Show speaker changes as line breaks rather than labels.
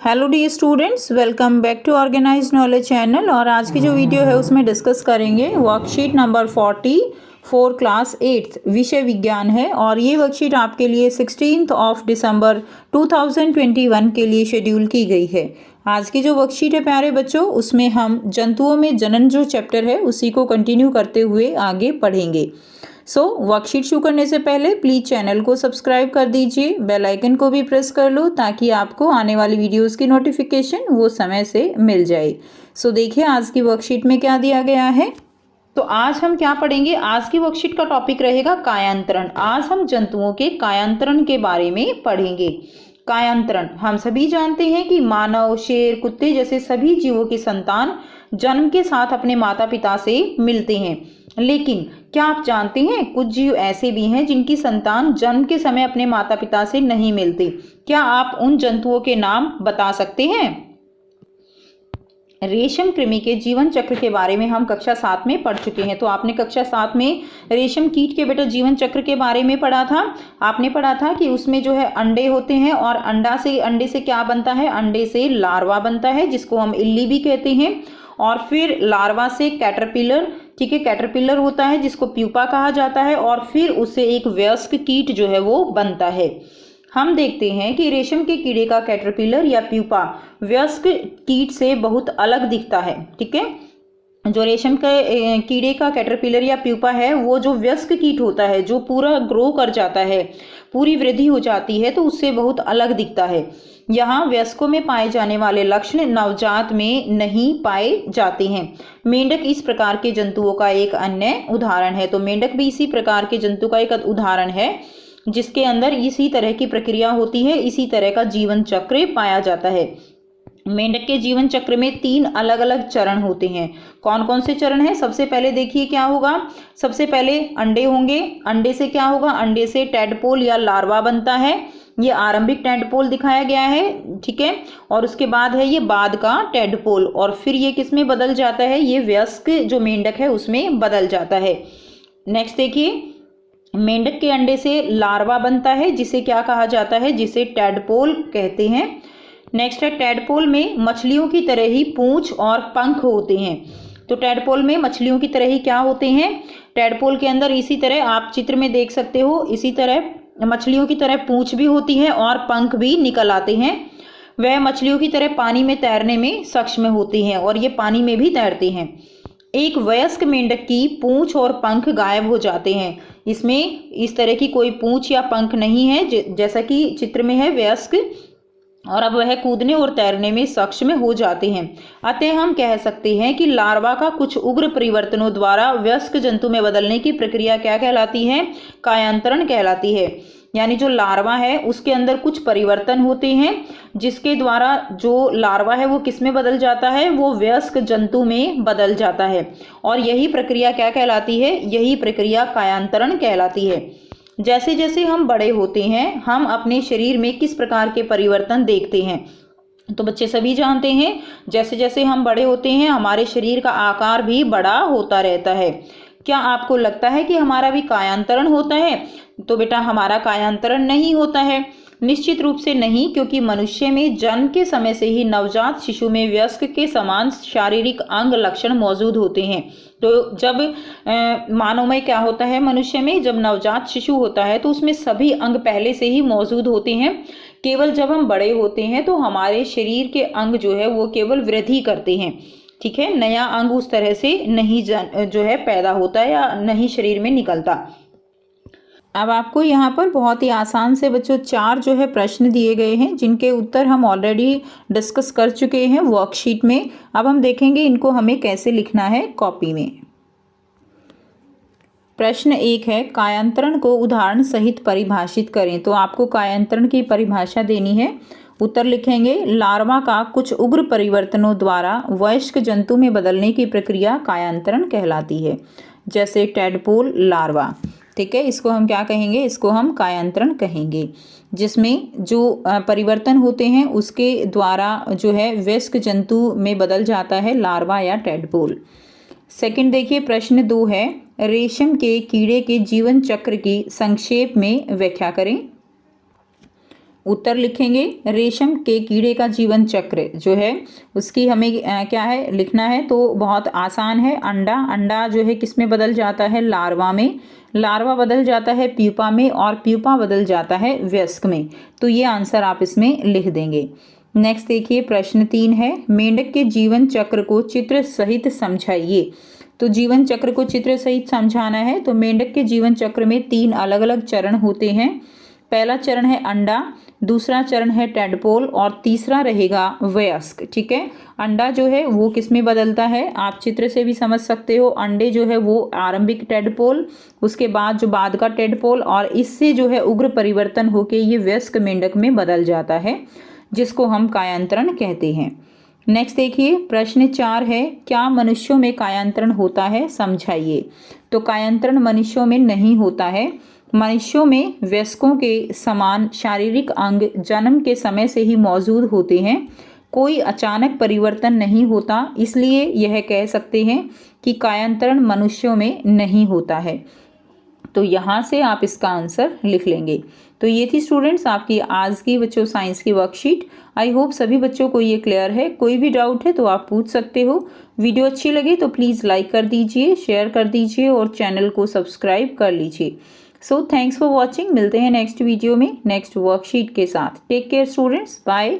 Hello the students, welcome back to organise knowledge channel. और आज की जो वीडियो है उसमें डिस्कस करेंगे वर्कशीट नंबर 44 क्लास 8 विषय विज्ञान है। और ये वर्कशीट आपके लिए 16 दिसंबर 2021 के लिए शेड्यूल की गई है। आज की जो वर्कशीट है प्यारे बच्चों, उसमें हम जंतुओं में जनन जो चैप्टर है उसी को कंटिन्यू करते हुए आगे पढ़ेंगे। वर्कशीट शुरू करने से पहले प्लीज़ चैनल को सब्सक्राइब कर दीजिए, बेल आइकन को भी प्रेस कर लो ताकि आपको आने वाली वीडियोस की नोटिफिकेशन वो समय से मिल जाए। देखिए आज की वर्कशीट में क्या दिया गया है। तो आज हम क्या पढ़ेंगे, आज की वर्कशीट का टॉपिक रहेगा कायांतरण। आज हम जंतुओं के कायांतरण के बारे में पढ़ेंगे। कायांतरण हम सभी जानते हैं कि मानव, शेर, कुत्ते जैसे सभी जीवों की संतान जन्म के साथ अपने माता पिता से मिलते हैं। लेकिन क्या आप जानते हैं कुछ जीव ऐसे भी हैं जिनकी संतान जन्म के समय अपने माता पिता से नहीं मिलते। क्या आप उन जंतुओं के नाम बता सकते हैं? रेशम कृमि के जीवन चक्र के बारे में हम कक्षा 7 में पढ़ चुके हैं। तो आपने कक्षा 7 में रेशम कीट के बेटा जीवन चक्र के बारे में पढ़ा था। आपने पढ़ा था कि उसमें जो है अंडे होते हैं और अंडे से क्या बनता है, अंडे से लार्वा बनता है जिसको हम इल्ली भी कहते हैं। और फिर लार्वा से कैटरपिलर, ठीक है, कैटरपिलर होता है जिसको प्यूपा कहा जाता है। और फिर उससे एक वयस्क कीट जो है वो बनता है। हम देखते हैं कि रेशम के कीड़े का कैटरपिलर या प्यूपा वयस्क कीट से बहुत अलग दिखता है। ठीक है, जो रेशम के कीड़े का कैटरपिलर या प्यूपा है वो जो वयस्क कीट होता है, जो पूरा ग्रो कर जाता है, पूरी वृद्धि हो जाती है, तो उससे बहुत अलग दिखता है। यहाँ वयस्कों में पाए जाने वाले लक्षण नवजात में नहीं पाए जाते हैं। मेंढक इस प्रकार के जंतुओं का एक अन्य उदाहरण है। तो मेंढक भी इसी प्रकार के जंतु का एक उदाहरण है जिसके अंदर इसी तरह की प्रक्रिया होती है, इसी तरह का जीवन चक्र पाया जाता है। मेंढक के जीवन चक्र में 3 अलग अलग चरण होते हैं। कौन कौन से चरण हैं? सबसे पहले देखिए क्या होगा। सबसे पहले अंडे होंगे। अंडे से क्या होगा, अंडे से टैडपोल या लार्वा बनता है। ये आरंभिक टैडपोल दिखाया गया है, ठीक है। और उसके बाद है ये बाद का टैडपोल। और फिर ये किस में बदल जाता है, ये वयस्क जो मेंढक है उसमें बदल जाता है। नेक्स्ट देखिए, मेंढक के अंडे से लार्वा बनता है जिसे क्या कहा जाता है, जिसे टैडपोल कहते हैं। नेक्स्ट है टैडपोल में मछलियों की तरह ही पूंछ और पंख होते हैं। तो टैडपोल में मछलियों की तरह ही क्या होते हैं, टैडपोल के अंदर इसी तरह आप चित्र में देख सकते हो, इसी तरह मछलियों की तरह पूंछ भी होती है और पंख भी निकल आते हैं। वह मछलियों की तरह पानी में तैरने में सक्षम होती हैं और ये पानी में भी तैरते हैं। एक वयस्क मेंढक की पूंछ और पंख गायब हो जाते हैं। इसमें इस तरह की कोई पूंछ या पंख नहीं है जैसा कि चित्र में है वयस्क, और अब वह कूदने और तैरने में सक्षम हो जाते हैं। अतः हम कह सकते हैं कि लार्वा का कुछ उग्र परिवर्तनों द्वारा वयस्क जंतु में बदलने की प्रक्रिया क्या कहलाती है, कायांतरण कहलाती है। यानी जो लार्वा है उसके अंदर कुछ परिवर्तन होते हैं जिसके द्वारा जो लार्वा है वो किस में बदल जाता है, वो वयस्क जंतु में बदल जाता है। और यही प्रक्रिया क्या कहलाती है, यही प्रक्रिया कायांतरण कहलाती है। जैसे जैसे हम बड़े होते हैं हम अपने शरीर में किस प्रकार के परिवर्तन देखते हैं। तो बच्चे सभी जानते हैं जैसे जैसे हम बड़े होते हैं हमारे शरीर का आकार भी बड़ा होता रहता है। क्या आपको लगता है कि हमारा भी कायांतरण होता है? तो बेटा हमारा कायांतरण नहीं होता है, निश्चित रूप से नहीं, क्योंकि मनुष्य में जन्म के समय से ही नवजात शिशु में वयस्क के समान शारीरिक अंग लक्षण मौजूद होते हैं। तो जब मानव में क्या होता है, मनुष्य में जब नवजात शिशु होता है तो उसमें सभी अंग पहले से ही मौजूद होते हैं। केवल जब हम बड़े होते हैं तो हमारे शरीर के अंग जो है वो केवल वृद्धि करते हैं। ठीक है, नया अंग उस तरह से नहीं जो है पैदा होता है या नहीं शरीर में निकलता। अब आपको यहाँ पर बहुत ही आसान से बच्चों 4 जो है प्रश्न दिए गए हैं जिनके उत्तर हम ऑलरेडी डिस्कस कर चुके हैं वर्कशीट में। अब हम देखेंगे इनको हमें कैसे लिखना है कॉपी में। प्रश्न 1 है, कायांतरण को उदाहरण सहित परिभाषित करें। तो आपको कायांतरण की परिभाषा देनी है। उत्तर लिखेंगे, लार्वा का कुछ उग्र परिवर्तनों द्वारा वयस्क जंतु में बदलने की प्रक्रिया कायांतरण कहलाती है। जैसे टैडपोल लार्वा, ठीक है, इसको हम क्या कहेंगे, इसको हम कायांतरण कहेंगे। जिसमें जो परिवर्तन होते हैं उसके द्वारा जो है वयस्क जंतु में बदल जाता है लार्वा या टैडपोल। सेकंड देखिए, प्रश्न 2 है, रेशम के कीड़े के जीवन चक्र की संक्षेप में व्याख्या करें। उत्तर लिखेंगे। रेशम के कीड़े का जीवन चक्र जो है उसकी हमें क्या है लिखना है, तो बहुत आसान है। अंडा जो है किस में बदल जाता है, लार्वा में। लार्वा बदल जाता है प्यूपा में, और प्यूपा बदल जाता है वयस्क में। तो ये आंसर आप इसमें लिख देंगे। नेक्स्ट देखिए, प्रश्न 3 है, मेंढक के जीवन चक्र को चित्र सहित समझाइए। तो जीवन चक्र को चित्र सहित समझाना है, तो मेंढक के जीवन चक्र में 3 अलग अलग चरण होते हैं। पहला चरण है अंडा, दूसरा चरण है टेडपोल, और तीसरा रहेगा वयस्क। ठीक है, अंडा जो है वो किस में बदलता है, आप चित्र से भी समझ सकते हो। अंडे जो है वो आरंभिक टेडपोल, उसके बाद जो बाद का टेडपोल, और इससे जो है उग्र परिवर्तन होके ये वयस्क मेंढक में बदल जाता है, जिसको हम कायांतरण कहते हैं। नेक्स्ट देखिए, प्रश्न 4 है, क्या मनुष्यों में कायांतरण होता है, समझाइए। तो कायांतरण मनुष्यों में नहीं होता है। मनुष्यों में वयस्कों के समान शारीरिक अंग जन्म के समय से ही मौजूद होते हैं, कोई अचानक परिवर्तन नहीं होता, इसलिए यह कह सकते हैं कि कायांतरण मनुष्यों में नहीं होता है। तो यहाँ से आप इसका आंसर लिख लेंगे। तो ये थी स्टूडेंट्स आपकी आज की बच्चों साइंस की वर्कशीट। आई होप सभी बच्चों को ये क्लियर है। कोई भी डाउट है तो आप पूछ सकते हो। वीडियो अच्छी लगी तो प्लीज़ लाइक कर दीजिए, शेयर कर दीजिए और चैनल को सब्सक्राइब कर लीजिए। So thanks for watching. मिलते हैं नेक्स्ट वीडियो में नेक्स्ट वर्कशीट के साथ। Take care students, bye.